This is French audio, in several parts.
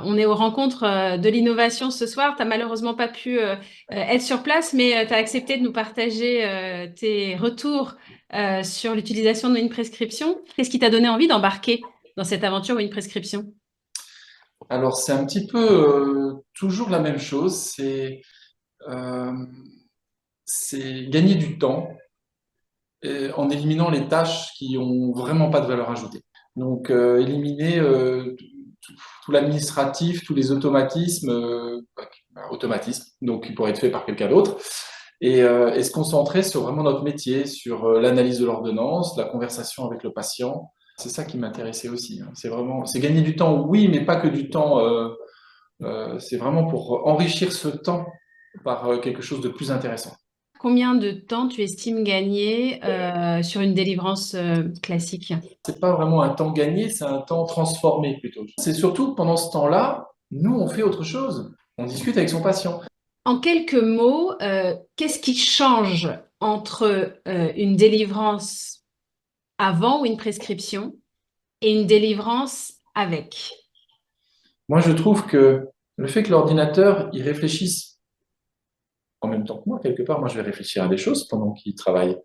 On est aux rencontres de l'innovation ce soir. Tu n'as malheureusement pas pu être sur place, mais tu as accepté de nous partager tes retours sur l'utilisation de WinPrescription. Qu'est-ce qui t'a donné envie d'embarquer dans cette aventure WinPrescription? Alors, c'est un petit peu toujours la même chose, euh, c'est gagner du temps en éliminant les tâches qui ont vraiment pas de valeur ajoutée. Donc, éliminer tout l'administratif, tous les automatismes, automatismes, donc qui pourraient être faits par quelqu'un d'autre, et se concentrer sur vraiment notre métier, sur l'analyse de l'ordonnance, la conversation avec le patient. C'est ça qui m'intéressait aussi, hein. C'est gagner du temps, oui, mais pas que du temps. C'est vraiment pour enrichir ce temps par quelque chose de plus intéressant. Combien de temps tu estimes gagner sur une délivrance classique? C'est pas vraiment un temps gagné, c'est un temps transformé plutôt. C'est surtout que pendant ce temps-là, nous, on fait autre chose. On discute avec son patient. En quelques mots, qu'est-ce qui change entre une délivrance avant WinPrescription et une délivrance avec? Moi, je trouve que le fait que l'ordinateur, il réfléchisse en même temps que moi, quelque part, moi, je vais réfléchir à des choses pendant qu'il travaille.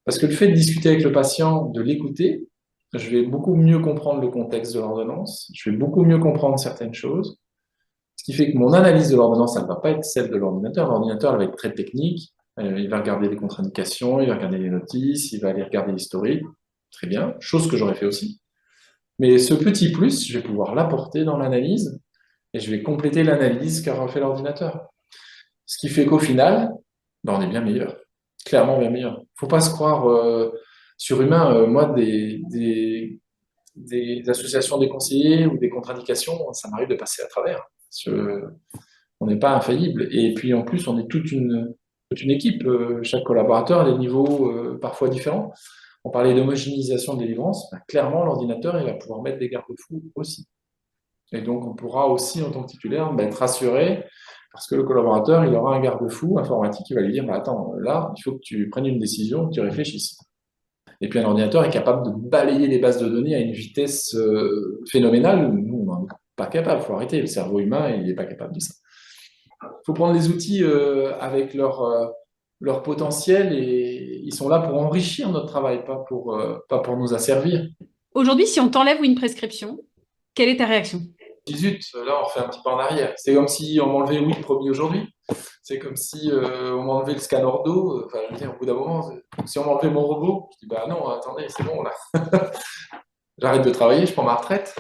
Parce que le fait de discuter avec le patient, de l'écouter, je vais beaucoup mieux comprendre le contexte de l'ordonnance, je vais beaucoup mieux comprendre certaines choses. Ce qui fait que mon analyse de l'ordonnance, elle ne va pas être celle de l'ordinateur. L'ordinateur, elle va être très technique. Il va regarder les contre-indications, il va regarder les notices, il va aller regarder l'historique. Très bien, chose que j'aurais fait aussi. Mais ce petit plus, je vais pouvoir l'apporter dans l'analyse et je vais compléter l'analyse qu'a refait l'ordinateur. Ce qui fait qu'au final, ben, on est bien meilleur. Clairement bien meilleur. Faut pas se croire surhumain. Moi, des associations des conseillers ou des contre-indications, ça m'arrive de passer à travers. On n'est pas infaillible. Et puis en plus, on est toute une équipe. Chaque collaborateur a des niveaux parfois différents. On parlait d'homogénéisation de délivrance. Ben, clairement, l'ordinateur, il va pouvoir mettre des garde-fous aussi. Et donc, on pourra aussi, en tant que titulaire, ben, être rassuré parce que le collaborateur, il aura un garde-fou informatique qui va lui dire, bah, attends, là, il faut que tu prennes une décision, que tu réfléchisses. Et puis, un ordinateur est capable de balayer les bases de données à une vitesse phénoménale. Nous, on n'en est pas capable. Il faut arrêter. Le cerveau humain, il n'est pas capable de ça. Il faut prendre les outils avec leur potentiel et ils sont là pour enrichir notre travail, pas pour nous asservir. Aujourd'hui, si on t'enlève WinPrescription, quelle est ta réaction? 18, là, on fait un petit pas en arrière. C'est comme si on m'enlevait oui le premier aujourd'hui. C'est comme si on m'enlevait le scanner d'eau. Enfin, je veux dire, au bout d'un moment, si on m'enlevait mon robot, je dis, bah non, attendez, c'est bon, là. J'arrête de travailler, je prends ma retraite.